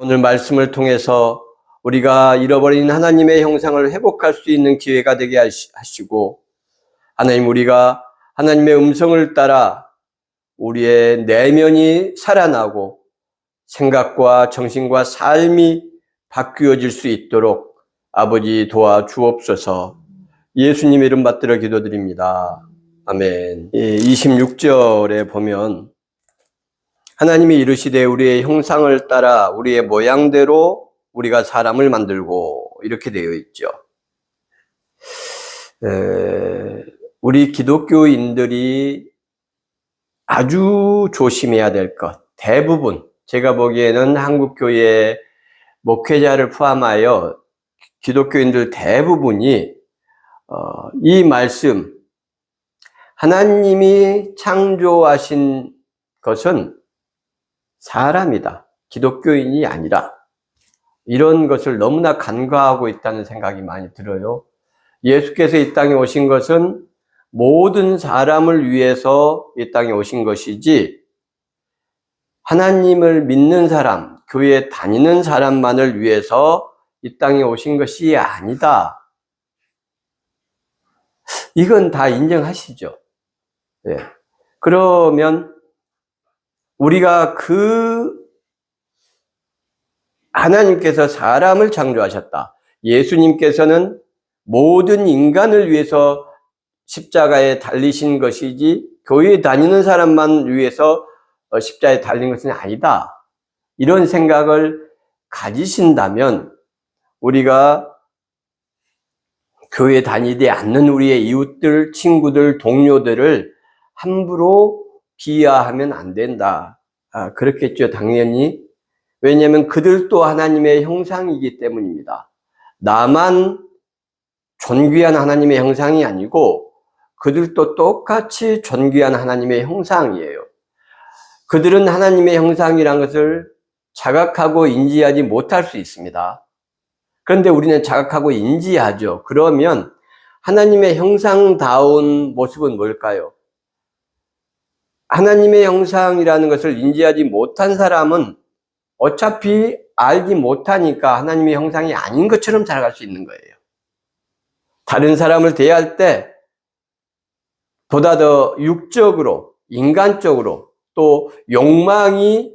오늘 말씀을 통해서 우리가 잃어버린 하나님의 형상을 회복할 수 있는 기회가 되게 하시고, 하나님, 우리가 하나님의 음성을 따라 우리의 내면이 살아나고 생각과 정신과 삶이 바뀌어질 수 있도록 아버지 도와주옵소서. 예수님 이름 받들어 기도드립니다. 아멘. 26절에 보면 하나님이 이르시되 우리의 형상을 따라 우리의 모양대로 우리가 사람을 만들고, 이렇게 되어 있죠. 우리 기독교인들이 아주 조심해야 될 것, 대부분 제가 보기에는 한국교회 목회자를 포함하여 기독교인들 대부분이 이 말씀, 하나님이 창조하신 것은 사람이다, 기독교인이 아니라, 이런 것을 너무나 간과하고 있다는 생각이 많이 들어요. 예수께서 이 땅에 오신 것은 모든 사람을 위해서 이 땅에 오신 것이지, 하나님을 믿는 사람, 교회에 다니는 사람만을 위해서 이 땅에 오신 것이 아니다. 이건 다 인정하시죠? 예. 그러면 우리가 하나님께서 사람을 창조하셨다. 예수님께서는 모든 인간을 위해서 십자가에 달리신 것이지 교회에 다니는 사람만 위해서 십자가에 달린 것은 아니다. 이런 생각을 가지신다면 우리가 교회에 다니지 않는 우리의 이웃들, 친구들, 동료들을 함부로 비하하면 안 된다. 그렇겠죠, 당연히. 왜냐하면 그들도 하나님의 형상이기 때문입니다. 나만 존귀한 하나님의 형상이 아니고 그들도 똑같이 존귀한 하나님의 형상이에요. 그들은 하나님의 형상이란 것을 자각하고 인지하지 못할 수 있습니다. 그런데 우리는 자각하고 인지하죠. 그러면 하나님의 형상다운 모습은 뭘까요? 하나님의 형상이라는 것을 인지하지 못한 사람은 어차피 알지 못하니까 하나님의 형상이 아닌 것처럼 살아갈 수 있는 거예요. 다른 사람을 대할 때 보다 더 육적으로, 인간적으로, 또 욕망이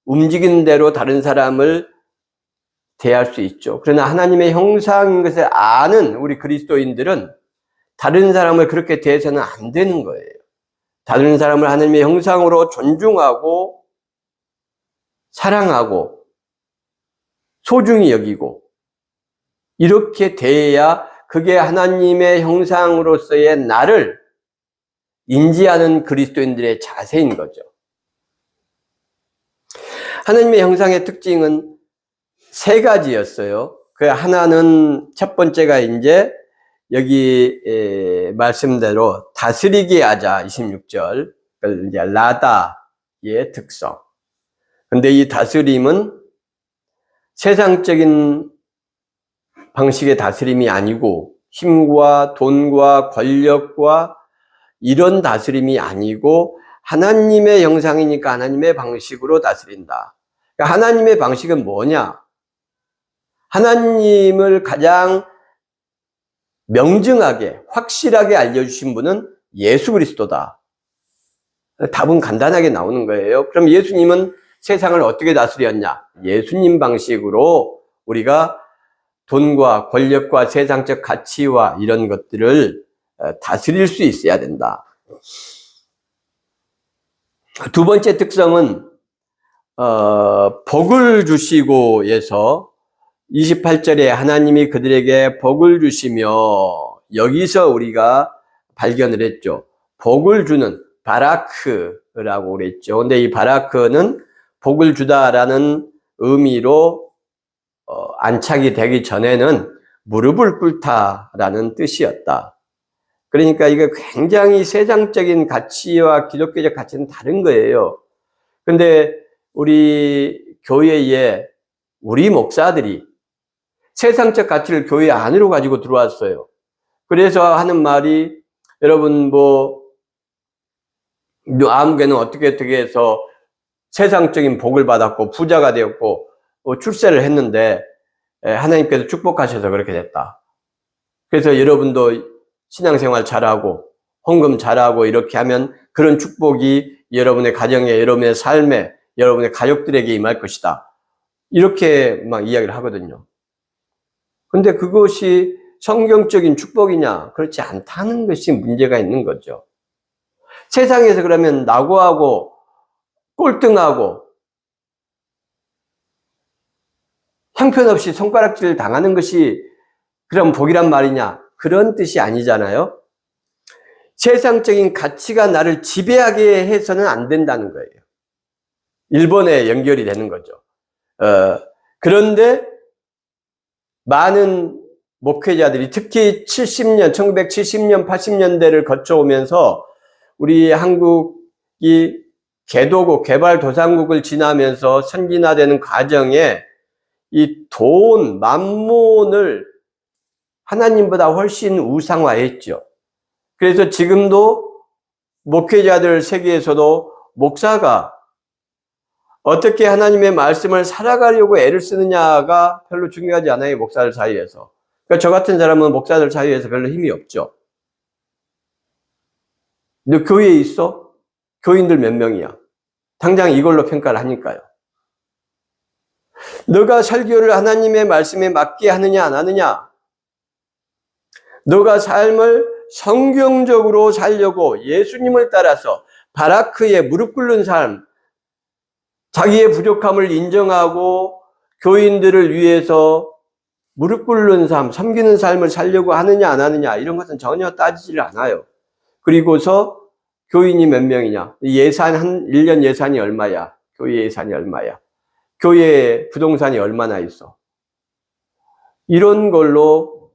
움직이는 대로 다른 사람을 대할 수 있죠. 그러나 하나님의 형상인 것을 아는 우리 그리스도인들은 다른 사람을 그렇게 대해서는 안 되는 거예요. 다른 사람을 하나님의 형상으로 존중하고 사랑하고 소중히 여기고 이렇게 대해야 그게 하나님의 형상으로서의 나를 인지하는 그리스도인들의 자세인 거죠. 하나님의 형상의 특징은 세 가지였어요. 그 하나는, 첫 번째가 이제 여기 말씀대로 다스리게 하자, 26절. 이제 라다의 특성. 근데 이 다스림은 세상적인 방식의 다스림이 아니고 힘과 돈과 권력과 이런 다스림이 아니고 하나님의 형상이니까 하나님의 방식으로 다스린다. 그러니까 하나님의 방식은 뭐냐? 하나님을 가장 명증하게, 확실하게 알려주신 분은 예수 그리스도다. 답은 간단하게 나오는 거예요. 그럼 예수님은 세상을 어떻게 다스렸냐? 예수님 방식으로 우리가 돈과 권력과 세상적 가치와 이런 것들을 다스릴 수 있어야 된다. 두 번째 특성은 복을 주시고에서 28절에 하나님이 그들에게 복을 주시며, 여기서 우리가 발견을 했죠. 복을 주는 바라크라고 그랬죠. 근데 이 바라크는 복을 주다라는 의미로 안착이 되기 전에는 무릎을 꿇다라는 뜻이었다. 그러니까 이게 굉장히 세상적인 가치와 기독교적 가치는 다른 거예요. 근데 우리 교회에 우리 목사들이 세상적 가치를 교회 안으로 가지고 들어왔어요. 그래서 하는 말이, 여러분 아무개는 어떻게 해서 세상적인 복을 받았고 부자가 되었고 출세를 했는데 하나님께서 축복하셔서 그렇게 됐다. 그래서 여러분도 신앙생활 잘하고 헌금 잘하고 이렇게 하면 그런 축복이 여러분의 가정에, 여러분의 삶에, 여러분의 가족들에게 임할 것이다. 이렇게 막 이야기를 하거든요. 근데 그것이 성경적인 축복이냐? 그렇지 않다는 것이 문제가 있는 거죠. 세상에서 그러면 낙오하고 꼴등하고 형편없이 손가락질 당하는 것이 그럼 복이란 말이냐? 그런 뜻이 아니잖아요. 세상적인 가치가 나를 지배하게 해서는 안 된다는 거예요. 일본에 연결이 되는 거죠. 그런데 많은 목회자들이 특히 1970년, 80년대를 거쳐오면서 우리 한국이 개도국, 개발도상국을 지나면서 선진화되는 과정에 이 돈, 만몬을 하나님보다 훨씬 우상화했죠. 그래서 지금도 목회자들 세계에서도 목사가 어떻게 하나님의 말씀을 살아가려고 애를 쓰느냐가 별로 중요하지 않아요, 목사들 사이에서. 그러니까 저 같은 사람은 목사들 사이에서 별로 힘이 없죠. 너 교회에 있어? 교인들 몇 명이야? 당장 이걸로 평가를 하니까요. 너가 설교를 하나님의 말씀에 맞게 하느냐 안 하느냐, 너가 삶을 성경적으로 살려고 예수님을 따라서 바라크에 무릎 꿇는 삶, 자기의 부족함을 인정하고 교인들을 위해서 무릎 꿇는 삶, 섬기는 삶을 살려고 하느냐 안 하느냐, 이런 것은 전혀 따지지를 않아요. 그리고서 교인이 몇 명이냐, 예산, 1년 예산이 얼마야, 교회 예산이 얼마야, 교회 부동산이 얼마나 있어, 이런 걸로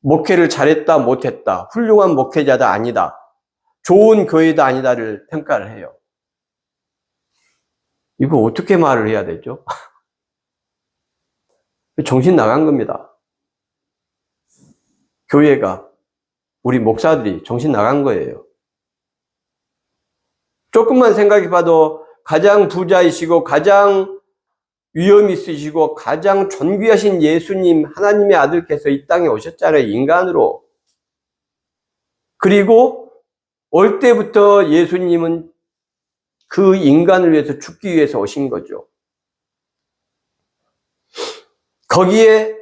목회를 잘했다 못했다, 훌륭한 목회자다 아니다, 좋은 교회다 아니다를 평가를 해요. 이거 어떻게 말을 해야 되죠? 정신 나간 겁니다. 교회가, 우리 목사들이 정신 나간 거예요. 조금만 생각해 봐도 가장 부자이시고 가장 위엄 있으시고 가장 존귀하신 예수님, 하나님의 아들께서 이 땅에 오셨잖아요, 인간으로. 그리고 올 때부터 예수님은 그 인간을 위해서 죽기 위해서 오신 거죠. 거기에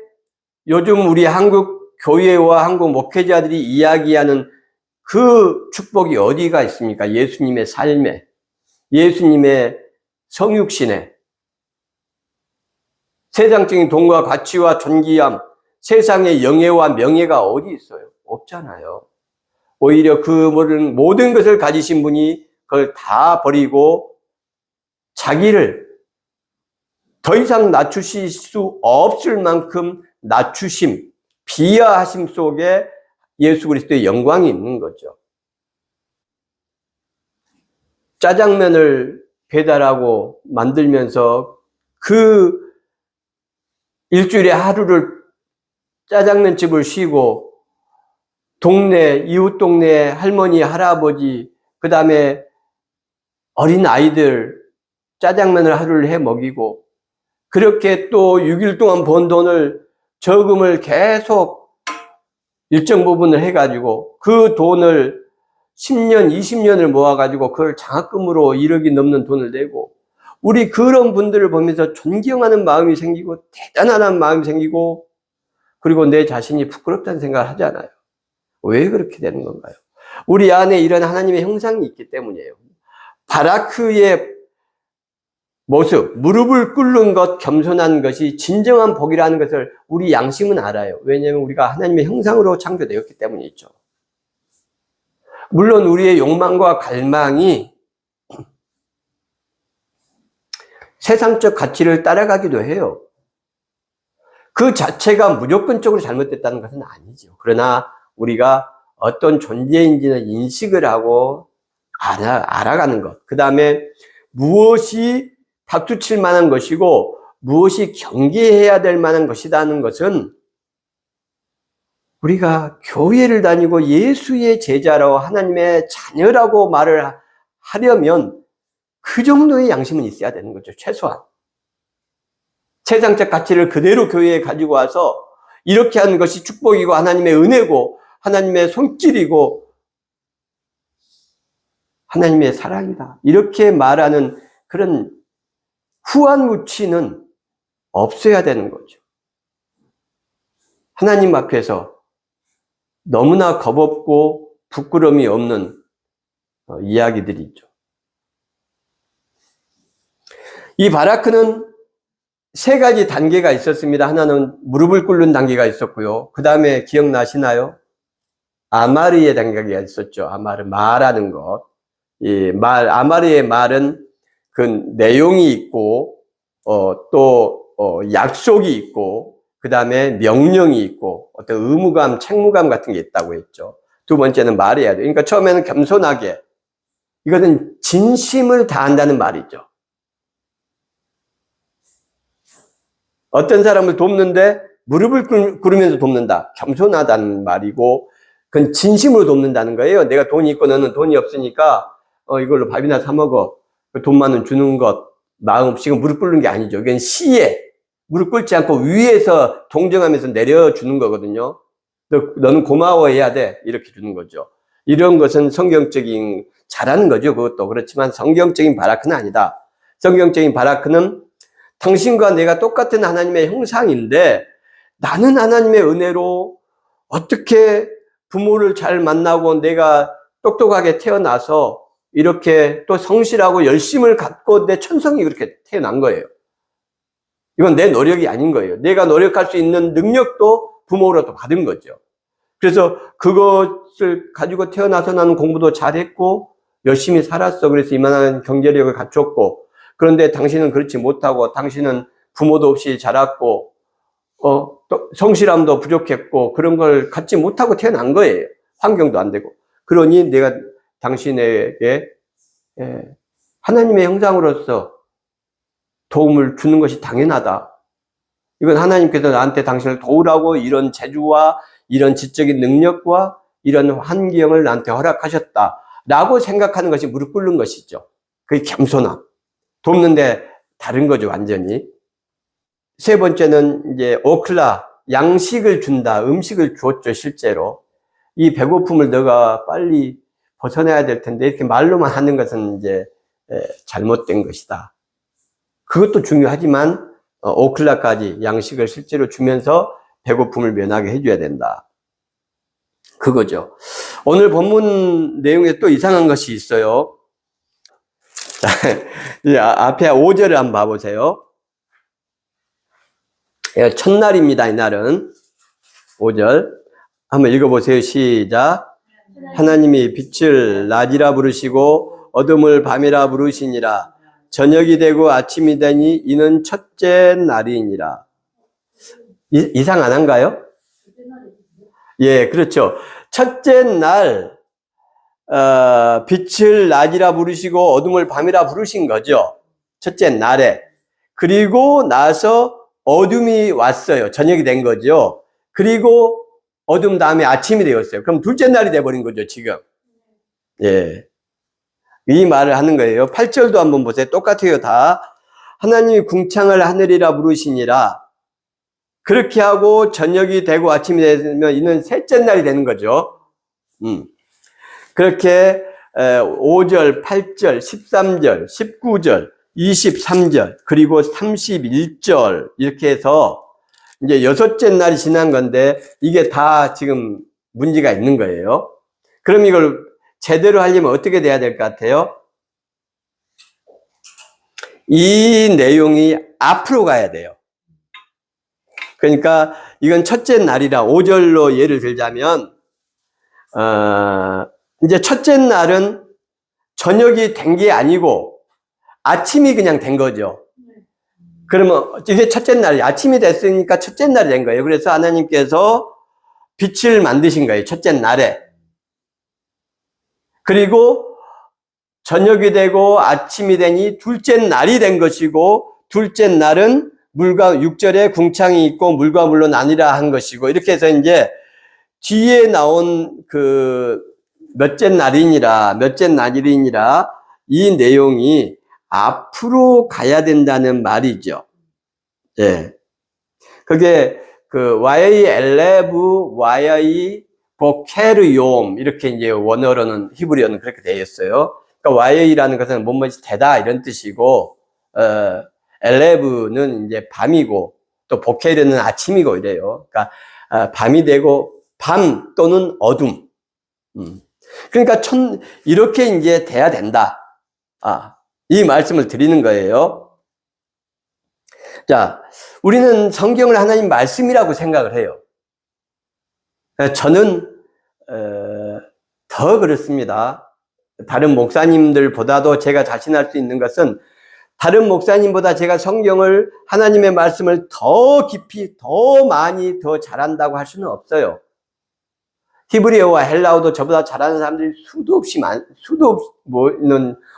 요즘 우리 한국 교회와 한국 목회자들이 이야기하는 그 축복이 어디가 있습니까? 예수님의 삶에, 예수님의 성육신에, 세상적인 돈과 가치와 존귀함, 세상의 영예와 명예가 어디 있어요? 없잖아요. 오히려 그 모든 것을 가지신 분이 그걸 다 버리고 자기를 더 이상 낮추실 수 없을 만큼 낮추심, 비하하심 속에 예수 그리스도의 영광이 있는 거죠. 짜장면을 배달하고 만들면서 그 일주일에 하루를 짜장면집을 쉬고 동네, 이웃 동네 할머니, 할아버지, 그 다음에 어린 아이들 짜장면을 하루를 해 먹이고, 그렇게 또 6일 동안 번 돈을 저금을 계속 일정 부분을 해가지고 그 돈을 10년, 20년을 모아가지고 그걸 장학금으로 1억이 넘는 돈을 내고, 우리 그런 분들을 보면서 존경하는 마음이 생기고 대단한 마음이 생기고, 그리고 내 자신이 부끄럽다는 생각을 하잖아요. 왜 그렇게 되는 건가요? 우리 안에 이런 하나님의 형상이 있기 때문이에요. 바라크의 모습, 무릎을 꿇는 것, 겸손한 것이 진정한 복이라는 것을 우리 양심은 알아요. 왜냐하면 우리가 하나님의 형상으로 창조되었기 때문이죠. 물론 우리의 욕망과 갈망이 세상적 가치를 따라가기도 해요. 그 자체가 무조건적으로 잘못됐다는 것은 아니죠. 그러나 우리가 어떤 존재인지는 인식을 하고 알아가는 것, 그 다음에 무엇이 다투칠 만한 것이고 무엇이 경계해야 될 만한 것이라는 것은, 우리가 교회를 다니고 예수의 제자라고 하나님의 자녀라고 말을 하려면 그 정도의 양심은 있어야 되는 거죠, 최소한. 세상적 가치를 그대로 교회에 가지고 와서 이렇게 하는 것이 축복이고 하나님의 은혜고 하나님의 손길이고 하나님의 사랑이다. 이렇게 말하는 그런 후한무치는 없어야 되는 거죠. 하나님 앞에서 너무나 겁없고 부끄러움이 없는 이야기들이죠. 이 바라크는 세 가지 단계가 있었습니다. 하나는 무릎을 꿇는 단계가 있었고요. 그 다음에 기억나시나요? 아마르의 단계가 있었죠. 아마르, 말하는 것. 이 아마르의 말은 그 내용이 있고, 약속이 있고, 그 다음에 명령이 있고, 어떤 의무감, 책무감 같은 게 있다고 했죠. 두 번째는 말해야 돼요. 그러니까 처음에는 겸손하게, 이것은 진심을 다한다는 말이죠. 어떤 사람을 돕는데 무릎을 꿇으면서 돕는다. 겸손하다는 말이고, 그건 진심으로 돕는다는 거예요. 내가 돈이 있고 너는 돈이 없으니까, 이걸로 밥이나 사 먹어. 돈만은 주는 것, 마음 없이 무릎 꿇는 게 아니죠. 이건 시에, 무릎 꿇지 않고 위에서 동정하면서 내려주는 거거든요. 너는 고마워해야 돼. 이렇게 주는 거죠. 이런 것은 성경적인, 잘하는 거죠. 그것도. 그렇지만 성경적인 바라크는 아니다. 성경적인 바라크는 당신과 내가 똑같은 하나님의 형상인데 나는 하나님의 은혜로 어떻게 부모를 잘 만나고 내가 똑똑하게 태어나서 이렇게 또 성실하고 열심을 갖고 내 천성이 그렇게 태어난 거예요. 이건 내 노력이 아닌 거예요. 내가 노력할 수 있는 능력도 부모로부터 받은 거죠. 그래서 그것을 가지고 태어나서 나는 공부도 잘했고 열심히 살았어. 그래서 이만한 경제력을 갖췄고, 그런데 당신은 그렇지 못하고 당신은 부모도 없이 자랐고 또 성실함도 부족했고 그런 걸 갖지 못하고 태어난 거예요. 환경도 안 되고. 그러니 내가 당신에게 하나님의 형상으로서 도움을 주는 것이 당연하다. 이건 하나님께서 나한테 당신을 도우라고 이런 재주와 이런 지적인 능력과 이런 환경을 나한테 허락하셨다 라고 생각하는 것이 무릎 꿇는 것이죠. 그게 겸손함. 돕는데 다른 거죠, 완전히. 세 번째는 이제 오클라, 양식을 준다. 음식을 주었죠, 실제로. 이 배고픔을 너가 빨리 벗어나야 될 텐데 이렇게 말로만 하는 것은 이제 잘못된 것이다. 그것도 중요하지만 오클라까지 양식을 실제로 주면서 배고픔을 면하게 해줘야 된다. 그거죠. 오늘 본문 내용에 또 이상한 것이 있어요. 자, 앞에 5절을 한번 봐보세요. 첫날입니다, 이날은. 5절. 한번 읽어보세요. 시작. 하나님이 빛을 낮이라 부르시고 어둠을 밤이라 부르시니라. 저녁이 되고 아침이 되니 이는 첫째 날이니라. 이상 안 한가요? 예, 그렇죠. 첫째 날, 빛을 낮이라 부르시고 어둠을 밤이라 부르신 거죠. 첫째 날에. 그리고 나서 어둠이 왔어요. 저녁이 된 거죠. 그리고 어둠 다음에 아침이 되었어요. 그럼 둘째 날이 돼버린 거죠, 지금. 예. 이 말을 하는 거예요. 8절도 한번 보세요. 똑같아요, 다. 하나님이 궁창을 하늘이라 부르시니라. 그렇게 하고 저녁이 되고 아침이 되면 이는 셋째 날이 되는 거죠. 그렇게 5절, 8절, 13절, 19절, 23절, 그리고 31절 이렇게 해서 이제 여섯째 날이 지난 건데 이게 다 지금 문제가 있는 거예요. 그럼 이걸 제대로 하려면 어떻게 돼야 될 것 같아요? 이 내용이 앞으로 가야 돼요. 그러니까 이건 첫째 날이라 5절로 예를 들자면 이제 첫째 날은 저녁이 된 게 아니고 아침이 그냥 된 거죠. 그러면 이게 첫째 날이 아침이 됐으니까 첫째 날이 된 거예요. 그래서 하나님께서 빛을 만드신 거예요. 첫째 날에. 그리고 저녁이 되고 아침이 되니 둘째 날이 된 것이고 둘째 날은 물과 6절에 궁창이 있고 물과 물로 나뉘라 한 것이고 이렇게 해서 이제 뒤에 나온 그 몇째 날이니라 이 내용이 앞으로 가야 된다는 말이죠. 예. 그게 그 YLF, Y 보케르욤 이렇게 이제 원어로는 히브리어는 그렇게 되어 있어요. 그러니까 YA라는 것은 뭐뭐이 되다 이런 뜻이고, 엘레브는 이제 밤이고, 또 보케르는 아침이고 이래요. 그러니까 밤이 되고 밤 또는 어둠. 그러니까 이렇게 이제 돼야 된다. 이 말씀을 드리는 거예요. 자, 우리는 성경을 하나님 말씀이라고 생각을 해요. 저는 더 그렇습니다. 다른 목사님들보다도 제가 자신할 수 있는 것은, 다른 목사님보다 제가 성경을, 하나님의 말씀을 더 깊이, 더 많이, 더 잘한다고 할 수는 없어요. 히브리어와 헬라어도 저보다 잘하는 사람들이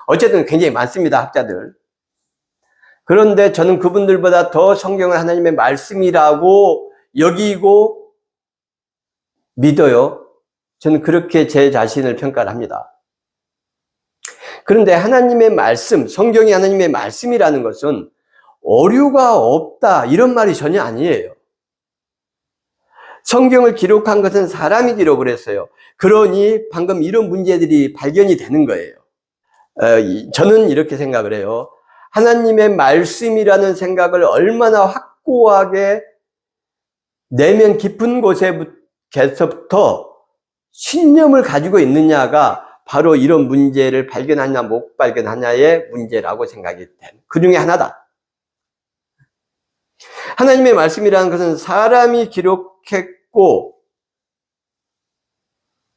어쨌든 굉장히 많습니다, 학자들. 그런데 저는 그분들보다 더 성경을 하나님의 말씀이라고 여기고 믿어요. 저는 그렇게 제 자신을 평가를 합니다. 그런데 하나님의 말씀, 성경이 하나님의 말씀이라는 것은 오류가 없다 이런 말이 전혀 아니에요. 성경을 기록한 것은 사람이 기록을 했어요. 그러니 방금 이런 문제들이 발견이 되는 거예요. 저는 이렇게 생각을 해요. 하나님의 말씀이라는 생각을 얼마나 확고하게 내면 깊은 곳에서부터 신념을 가지고 있느냐가 바로 이런 문제를 발견하냐 못 발견하냐의 문제라고 생각이 됩니다. 그 중에 하나다. 하나님의 말씀이라는 것은 사람이 기록했고,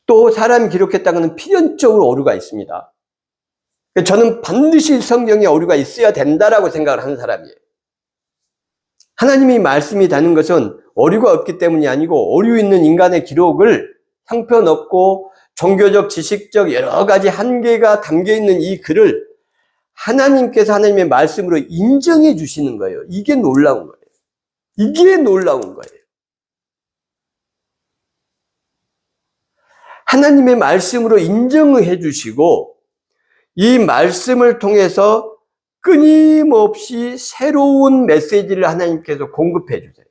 또 사람이 기록했다는 것은 필연적으로 오류가 있습니다. 저는 반드시 성경에 오류가 있어야 된다라고 생각을 하는 사람이에요. 하나님이 말씀이 되는 것은 오류가 없기 때문이 아니고, 오류 있는 인간의 기록을 형편없고 종교적, 지식적 여러 가지 한계가 담겨있는 이 글을 하나님께서 하나님의 말씀으로 인정해 주시는 거예요. 이게 놀라운 거예요. 이게 놀라운 거예요. 하나님의 말씀으로 인정을 해 주시고, 이 말씀을 통해서 끊임없이 새로운 메시지를 하나님께서 공급해 주세요.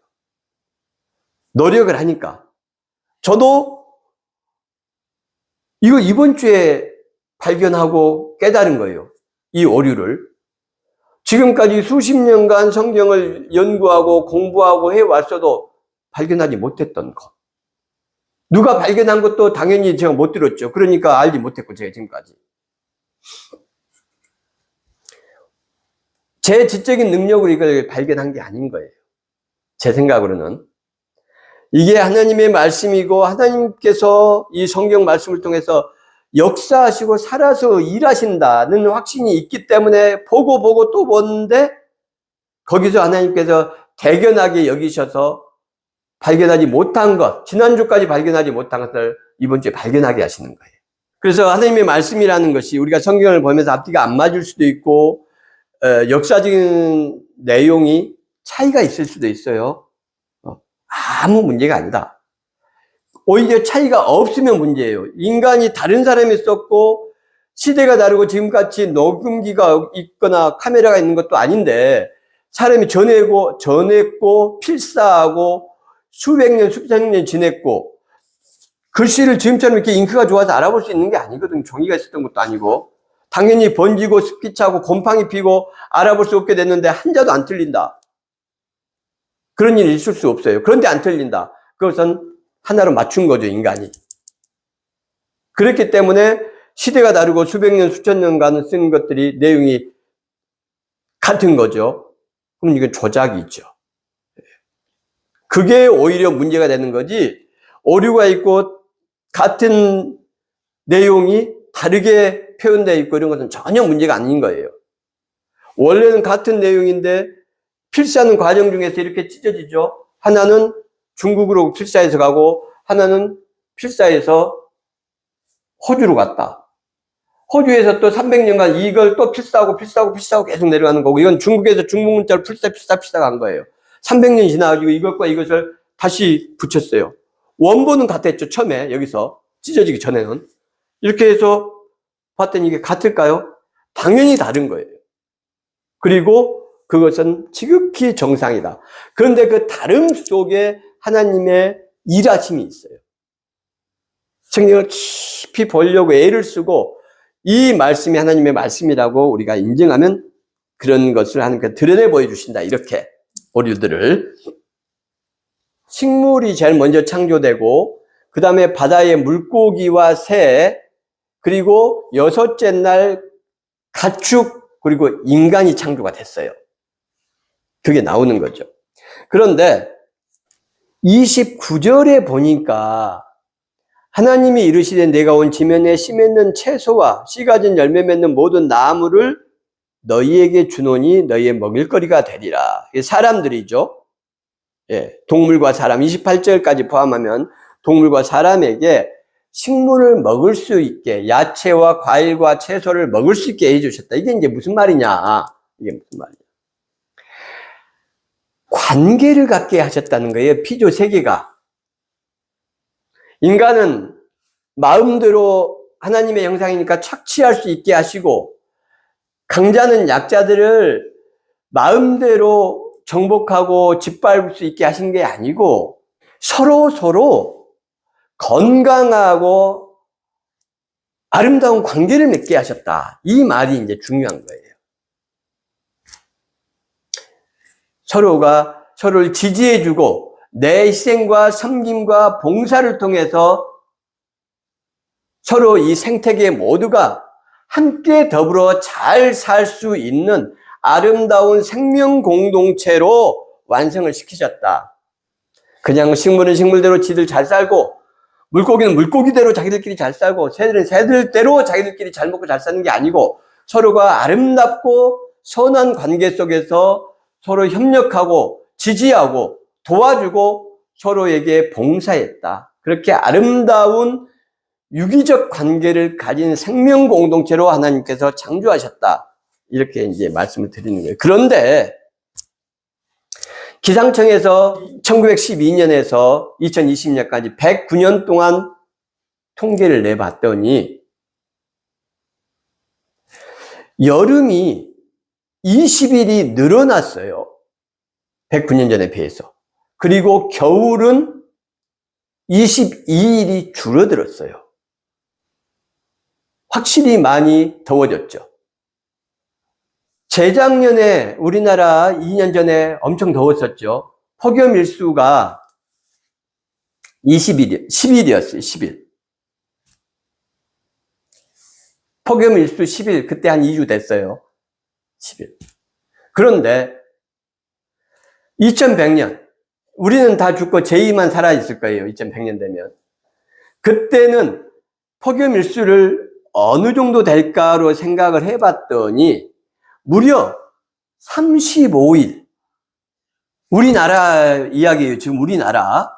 노력을 하니까. 저도 이거 이번 주에 발견하고 깨달은 거예요. 이 오류를. 지금까지 수십 년간 성경을 연구하고 공부하고 해왔어도 발견하지 못했던 것. 누가 발견한 것도 당연히 제가 못 들었죠. 그러니까 알지 못했고, 제가 지금까지. 제 지적인 능력으로 이걸 발견한 게 아닌 거예요. 제 생각으로는. 이게 하나님의 말씀이고, 하나님께서 이 성경 말씀을 통해서 역사하시고 살아서 일하신다는 확신이 있기 때문에 보고 또 보는데, 거기서 하나님께서 대견하게 여기셔서 발견하지 못한 것, 지난주까지 발견하지 못한 것을 이번 주에 발견하게 하시는 거예요. 그래서 하나님의 말씀이라는 것이 우리가 성경을 보면서 앞뒤가 안 맞을 수도 있고, 역사적인 내용이 차이가 있을 수도 있어요. 아무 문제가 아니다. 오히려 차이가 없으면 문제예요. 인간이 다른 사람이 썼고, 시대가 다르고 지금같이 녹음기가 있거나 카메라가 있는 것도 아닌데, 사람이 전했고, 필사하고, 수백 년, 수천 년 지냈고, 글씨를 지금처럼 이렇게 잉크가 좋아서 알아볼 수 있는 게 아니거든요. 종이가 있었던 것도 아니고. 당연히 번지고 습기 차고 곰팡이 피고 알아볼 수 없게 됐는데 한자도 안 틀린다. 그런 일이 있을 수 없어요. 그런데 안 틀린다. 그것은 하나로 맞춘 거죠, 인간이. 그렇기 때문에 시대가 다르고 수백 년, 수천 년간 쓴 것들이 내용이 같은 거죠. 그럼 이건 조작이죠. 그게 오히려 문제가 되는 거지, 오류가 있고 같은 내용이 다르게 표현되어 있고 이런 것은 전혀 문제가 아닌 거예요. 원래는 같은 내용인데 필사하는 과정 중에서 이렇게 찢어지죠. 하나는 중국으로 필사해서 가고 하나는 필사해서 호주로 갔다. 호주에서 또 300년간 이걸 또 필사하고 계속 내려가는 거고, 이건 중국에서 중국 문자로 필사 간 거예요. 300년이 지나가지고 이것과 이것을 다시 붙였어요. 원본은 같았죠, 처음에. 여기서 찢어지기 전에는. 이렇게 해서 봤더니 이게 같을까요? 당연히 다른 거예요. 그리고 그것은 지극히 정상이다. 그런데 그 다름 속에 하나님의 일하심이 있어요. 성경을 깊이 보려고 애를 쓰고 이 말씀이 하나님의 말씀이라고 우리가 인정하면 그런 것을 하나님께서 드러내 보여주신다. 이렇게 오류들을. 식물이 제일 먼저 창조되고 그 다음에 바다의 물고기와 새, 그리고 여섯째 날 가축, 그리고 인간이 창조가 됐어요. 그게 나오는 거죠. 그런데 29절에 보니까 하나님이 이르시되 내가 온 지면에 씨 맺는 채소와 씨 가진 열매 맺는 모든 나무를 너희에게 주노니 너희의 먹을거리가 되리라. 이게 사람들이죠. 예, 동물과 사람, 28절까지 포함하면 동물과 사람에게 식물을 먹을 수 있게, 야채와 과일과 채소를 먹을 수 있게 해주셨다. 이게 이제 무슨 말이냐? 이게 무슨 말이냐? 관계를 갖게 하셨다는 거예요. 피조 세계가. 인간은 마음대로 하나님의 형상이니까 착취할 수 있게 하시고, 강자는 약자들을 마음대로 정복하고 짓밟을 수 있게 하신 게 아니고, 서로 건강하고 아름다운 관계를 맺게 하셨다. 이 말이 이제 중요한 거예요. 서로가 서로를 지지해주고 내 희생과 섬김과 봉사를 통해서 서로 이 생태계 모두가 함께 더불어 잘 살 수 있는 아름다운 생명 공동체로 완성을 시키셨다. 그냥 식물은 식물대로 지들 잘 살고, 물고기는 물고기대로 자기들끼리 잘 살고, 새들은 새들대로 자기들끼리 잘 먹고 잘 사는 게 아니고, 서로가 아름답고 선한 관계 속에서 서로 협력하고 지지하고 도와주고 서로에게 봉사했다. 그렇게 아름다운 유기적 관계를 가진 생명 공동체로 하나님께서 창조하셨다. 이렇게 이제 말씀을 드리는 거예요. 그런데 기상청에서 1912년에서 2020년까지 109년 동안 통계를 내봤더니 여름이 20일이 늘어났어요. 109년 전에 비해서. 그리고 겨울은 22일이 줄어들었어요. 확실히 많이 더워졌죠. 재작년에 우리나라 2년 전에 엄청 더웠었죠. 폭염 일수가 10일이었어요. 10일. 폭염 일수 10일, 그때 한 2주 됐어요. 10일. 그런데 2100년, 우리는 다 죽고 제2만 살아있을 거예요. 2100년 되면. 그때는 폭염 일수를 어느 정도 될까로 생각을 해봤더니 무려 35일. 우리나라 이야기예요. 지금 우리나라.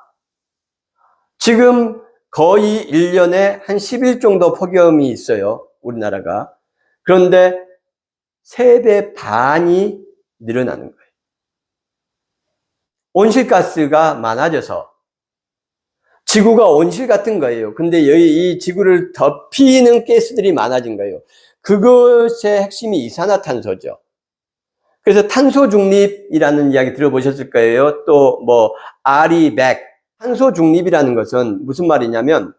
지금 거의 1년에 한 10일 정도 폭염이 있어요. 우리나라가. 그런데 3배 반이 늘어나는 거예요. 온실가스가 많아져서 지구가 온실 같은 거예요. 근데 이 지구를 덮이는 가스들이 많아진 거예요. 그것의 핵심이 이산화탄소죠. 그래서 탄소 중립이라는 이야기 들어보셨을 거예요. 또 RE100. 탄소 중립이라는 것은 무슨 말이냐면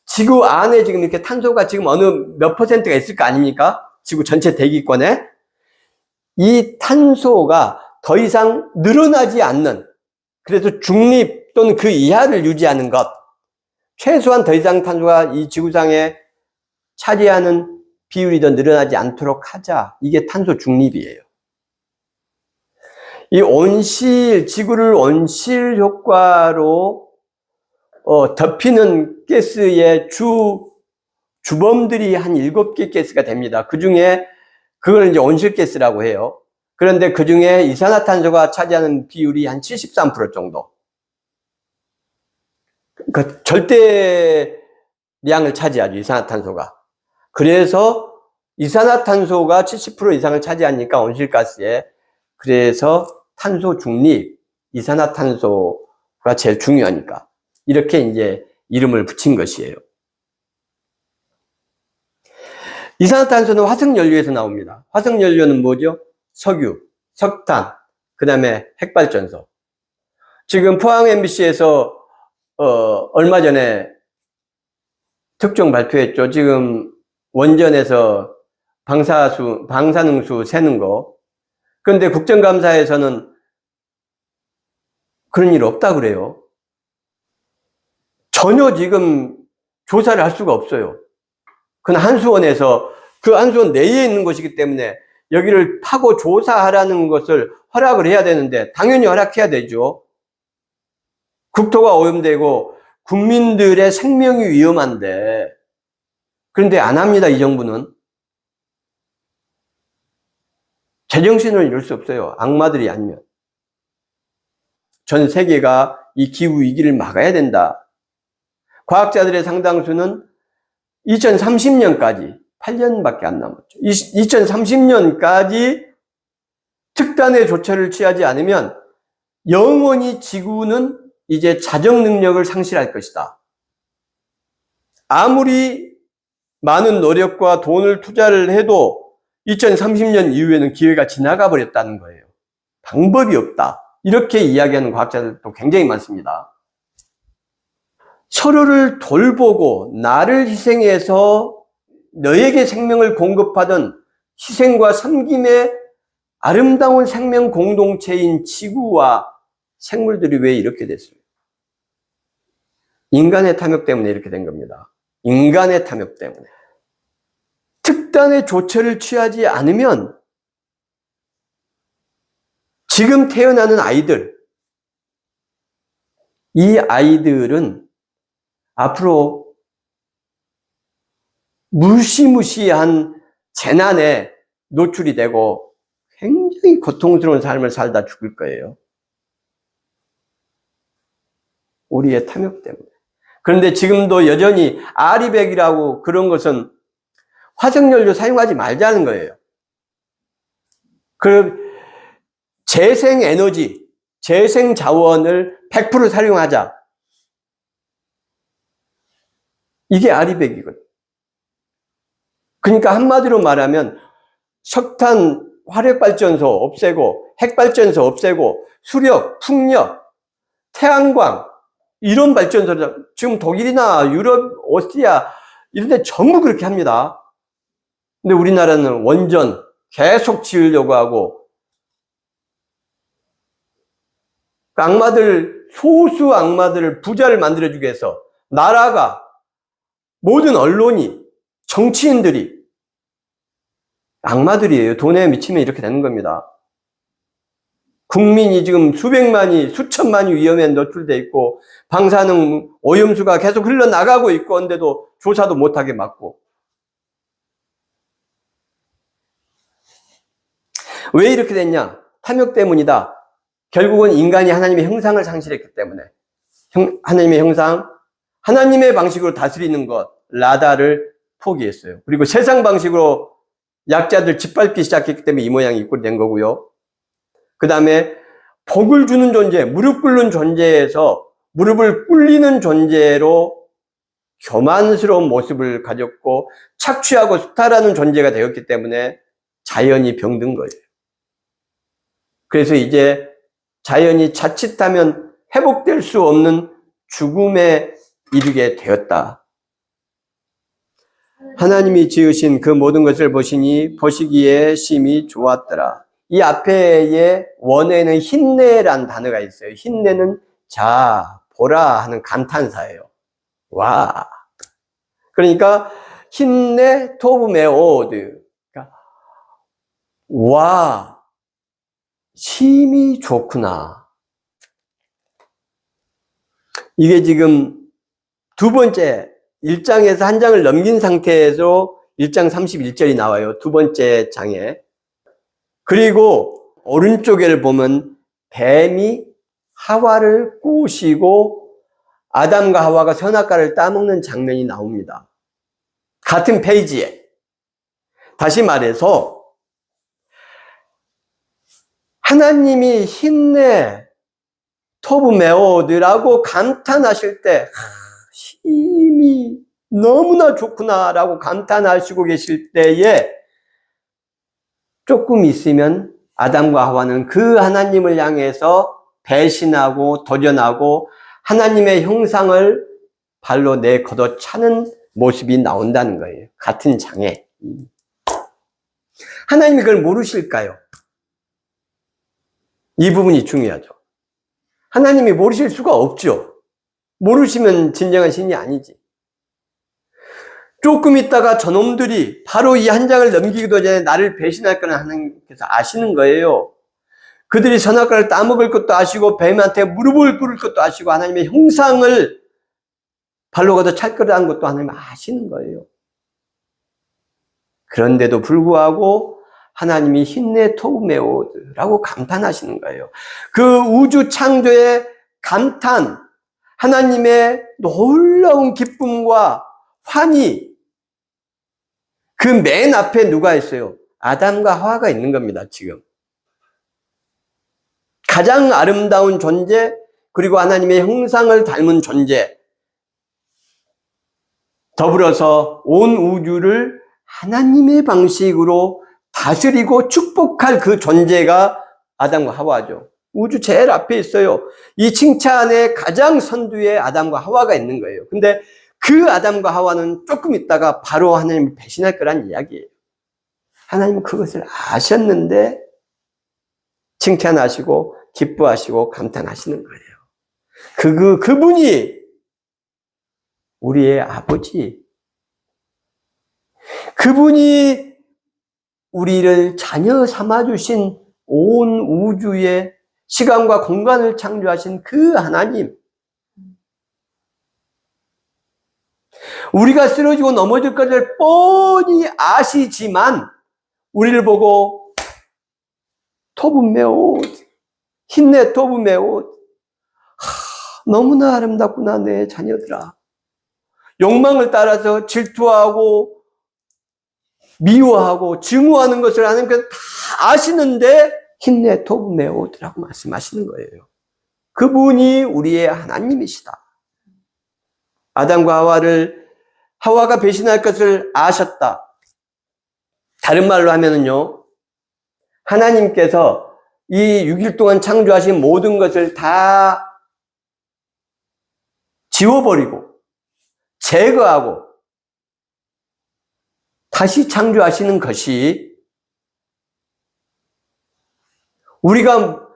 지구 안에 지금 이렇게 탄소가 지금 어느 몇 퍼센트가 있을 거 아닙니까? 지구 전체 대기권에. 이 탄소가 더 이상 늘어나지 않는, 그래서 중립 또는 그 이하를 유지하는 것. 최소한 더 이상 탄소가 이 지구상에 차지하는 비율이 더 늘어나지 않도록 하자. 이게 탄소 중립이에요. 이 지구를 온실 효과로 덮이는 가스의 주범들이 한 7개 가스가 됩니다. 그 중에 그걸 이제 온실가스라고 해요. 그런데 그 중에 이산화탄소가 차지하는 비율이 한 73% 정도. 그 절대량을 차지하죠, 이산화탄소가. 그래서 이산화탄소가 70% 이상을 차지하니까 온실가스에, 그래서 탄소 중립, 이산화탄소가 제일 중요하니까 이렇게 이제 이름을 붙인 것이에요. 이산화탄소는 화석연료에서 나옵니다. 화석연료는 뭐죠? 석유, 석탄, 그 다음에 핵발전소. 지금 포항 MBC에서 얼마 전에 특종 발표했죠. 지금 원전에서 방사능수 새는 거. 그런데 국정감사에서는 그런 일 없다 그래요. 전혀 지금 조사를 할 수가 없어요. 그건 한수원에서, 그 한수원 내에 있는 것이기 때문에 여기를 파고 조사하라는 것을 허락을 해야 되는데 당연히 허락해야 되죠. 국토가 오염되고 국민들의 생명이 위험한데, 그런데 안 합니다, 이 정부는. 제정신을 이룰 수 없어요, 악마들이 아니면. 전 세계가 이 기후 위기를 막아야 된다. 과학자들의 상당수는 2030년까지 8년밖에 안 남았죠. 2030년까지 특단의 조처를 취하지 않으면 영원히 지구는 이제 자정 능력을 상실할 것이다. 아무리 많은 노력과 돈을 투자를 해도 2030년 이후에는 기회가 지나가 버렸다는 거예요. 방법이 없다. 이렇게 이야기하는 과학자들도 굉장히 많습니다. 서로를 돌보고 나를 희생해서 너에게 생명을 공급하던 희생과 섬김의 아름다운 생명 공동체인 지구와 생물들이 왜 이렇게 됐어요? 인간의 탐욕 때문에 이렇게 된 겁니다. 인간의 탐욕 때문에. 특단의 조처를 취하지 않으면 지금 태어나는 아이들, 이 아이들은 앞으로 무시무시한 재난에 노출이 되고 굉장히 고통스러운 삶을 살다 죽을 거예요. 우리의 탐욕 때문에. 그런데 지금도 여전히 아리백이라고 그런 것은 화석연료 사용하지 말자는 거예요. 그 재생에너지, 재생자원을 100% 사용하자. 이게 아리백이거든. 그러니까 한마디로 말하면 석탄 화력발전소 없애고 핵발전소 없애고 수력, 풍력, 태양광 이런 발전소를 지금 독일이나 유럽, 오스트리아 이런 데 전부 그렇게 합니다. 근데 우리나라는 원전 계속 지으려고 하고 악마들, 소수 악마들을 부자를 만들어주기 위해서 나라가 모든 언론이 정치인들이 악마들이에요. 돈에 미치면 이렇게 되는 겁니다. 국민이 지금 수백만이, 수천만이 위험에 노출돼 있고 방사능 오염수가 계속 흘러나가고 있고 한데도 조사도 못하게 막고. 왜 이렇게 됐냐? 탐욕 때문이다. 결국은 인간이 하나님의 형상을 상실했기 때문에. 하나님의 형상, 하나님의 방식으로 다스리는 것, 라다를 포기했어요. 그리고 세상 방식으로 약자들 짓밟기 시작했기 때문에 이 모양이 꼴이 된 거고요. 그 다음에 복을 주는 존재, 무릎 꿇는 존재에서 무릎을 꿇리는 존재로 교만스러운 모습을 가졌고 착취하고 수탈하는 존재가 되었기 때문에 자연이 병든 거예요. 그래서 이제 자연이 자칫하면 회복될 수 없는 죽음에 이르게 되었다. 하나님이 지으신 그 모든 것을 보시니 보시기에 심히 좋았더라. 이 앞에의 원에는 힘내란 단어가 있어요. 힘내는 자, 보라 하는 감탄사예요. 와. 그러니까 힘내 토브메오드. 그러니까 와, 심히 좋구나. 이게 지금 두 번째 1장에서 한 장을 넘긴 상태에서 1장 31절이 나와요. 두 번째 장에. 그리고 오른쪽에를 보면 뱀이 하와를 꼬시고 아담과 하와가 선악과를 따먹는 장면이 나옵니다. 같은 페이지에. 다시 말해서 하나님이 힘내 토브메오드라고 감탄하실 때 힘이 너무나 좋구나라고 감탄하시고 계실 때에 조금 있으면 아담과 하와는 그 하나님을 향해서 배신하고 도전하고 하나님의 형상을 발로 내걷어 차는 모습이 나온다는 거예요. 같은 장애. 하나님이 그걸 모르실까요? 이 부분이 중요하죠. 하나님이 모르실 수가 없죠. 모르시면 진정한 신이 아니지. 조금 있다가 저놈들이 바로 이 한 장을 넘기기도 전에 나를 배신할 거는 하나님께서 아시는 거예요. 그들이 선악과를 따먹을 것도 아시고 뱀한테 무릎을 꿇을 것도 아시고 하나님의 형상을 발로 걷어 찰 거라는 것도 하나님 아시는 거예요. 그런데도 불구하고 하나님이 힌네 토브메오드라고 감탄하시는 거예요. 그 우주 창조의 감탄, 하나님의 놀라운 기쁨과 환희, 그 맨 앞에 누가 있어요? 아담과 하와가 있는 겁니다, 지금. 가장 아름다운 존재, 그리고 하나님의 형상을 닮은 존재, 더불어서 온 우주를 하나님의 방식으로 다스리고 축복할 그 존재가 아담과 하와죠. 우주 제일 앞에 있어요. 이 칭찬의 가장 선두에 아담과 하와가 있는 거예요. 근데 그 아담과 하와는 조금 있다가 바로 하나님을 배신할 거란 이야기예요. 하나님은 그것을 아셨는데 칭찬하시고 기뻐하시고 감탄하시는 거예요. 그분이 우리의 아버지, 그분이 우리를 자녀 삼아주신 온 우주의 시간과 공간을 창조하신 그 하나님, 우리가 쓰러지고 넘어질 것을 뻔히 아시지만 우리를 보고 토브메오, 힘내 토브메오, 너무나 아름답구나 내 자녀들아. 욕망을 따라서 질투하고 미워하고 증오하는 것을 하나님께서 다 아시는데 힘내 토브메오드라고 말씀하시는 거예요. 그분이 우리의 하나님이시다. 아담과 하와가 배신할 것을 아셨다. 다른 말로 하면은요, 하나님께서 이 6일 동안 창조하신 모든 것을 다 지워버리고 제거하고 다시 창조하시는 것이 우리가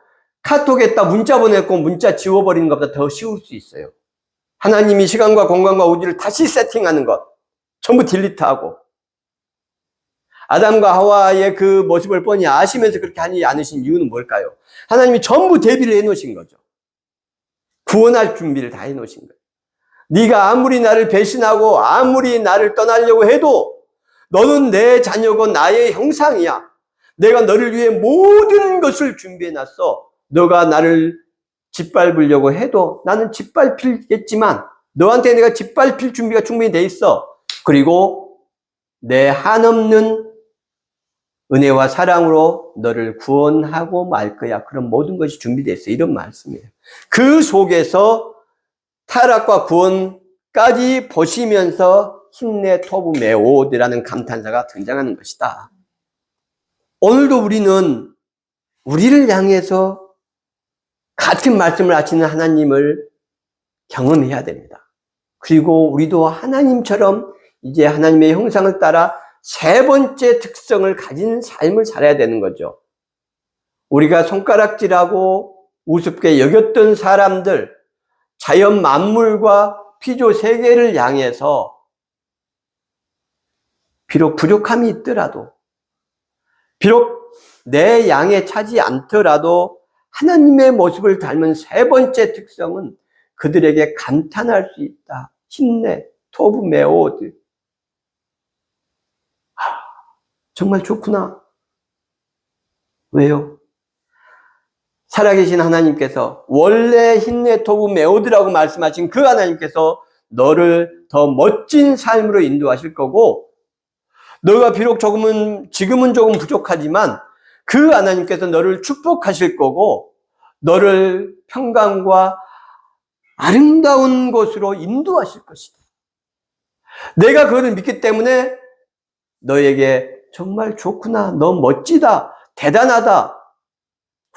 카톡에다 문자 보냈고 문자 지워버리는 것보다 더 쉬울 수 있어요. 하나님이 시간과 공간과 우주를 다시 세팅하는 것, 전부 딜리트하고 아담과 하와의 그 모습을 뻔히 아시면서 그렇게 하지 않으신 이유는 뭘까요? 하나님이 전부 대비를 해놓으신 거죠. 구원할 준비를 다 해놓으신 거예요. 네가 아무리 나를 배신하고 아무리 나를 떠나려고 해도 너는 내 자녀고 나의 형상이야. 내가 너를 위해 모든 것을 준비해놨어. 너가 나를 짓밟으려고 해도 나는 짓밟히겠지만 너한테 내가 짓밟힐 준비가 충분히 돼 있어. 그리고 내 한없는 은혜와 사랑으로 너를 구원하고 말 거야. 그런 모든 것이 준비되어 있어. 이런 말씀이에요. 그 속에서 타락과 구원까지 보시면서 힘내 토브메오드라는 감탄사가 등장하는 것이다. 오늘도 우리는 우리를 향해서 같은 말씀을 하시는 하나님을 경험해야 됩니다. 그리고 우리도 하나님처럼 이제 하나님의 형상을 따라 세 번째 특성을 가진 삶을 살아야 되는 거죠. 우리가 손가락질하고 우습게 여겼던 사람들, 자연 만물과 피조 세계를 향해서 비록 부족함이 있더라도, 비록 내 양에 차지 않더라도 하나님의 모습을 닮은 세 번째 특성은 그들에게 감탄할 수 있다. 힘내, 토브메오드. 정말 좋구나. 왜요? 살아계신 하나님께서 원래 힘내 토브메오드라고 말씀하신 그 하나님께서 너를 더 멋진 삶으로 인도하실 거고, 너가 비록 지금은 조금 부족하지만 그 하나님께서 너를 축복하실 거고, 너를 평강과 아름다운 곳으로 인도하실 것이다. 내가 그것을 믿기 때문에 너에게 정말 좋구나, 너 멋지다, 대단하다,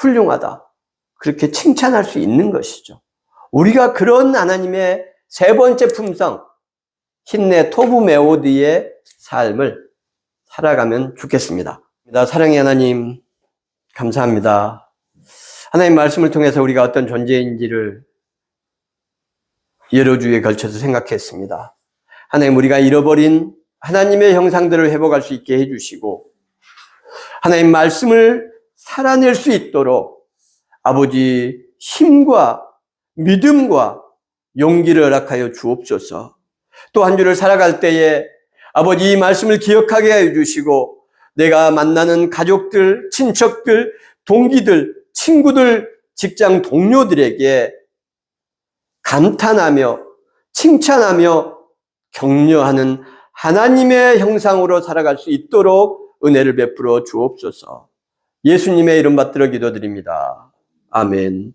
훌륭하다. 그렇게 칭찬할 수 있는 것이죠. 우리가 그런 하나님의 세 번째 품성, 힌내 토부메오드의 삶을 살아가면 좋겠습니다. 사랑의 하나님, 감사합니다. 하나님 말씀을 통해서 우리가 어떤 존재인지를 여러 주에 걸쳐서 생각했습니다. 하나님, 우리가 잃어버린 하나님의 형상들을 회복할 수 있게 해주시고, 하나님 말씀을 살아낼 수 있도록 아버지 힘과 믿음과 용기를 허락하여 주옵소서. 또 한 주를 살아갈 때에 아버지 이 말씀을 기억하게 해주시고, 내가 만나는 가족들, 친척들, 동기들, 친구들, 직장 동료들에게 감탄하며 칭찬하며 격려하는 하나님의 형상으로 살아갈 수 있도록 은혜를 베풀어 주옵소서. 예수님의 이름 받들어 기도드립니다. 아멘.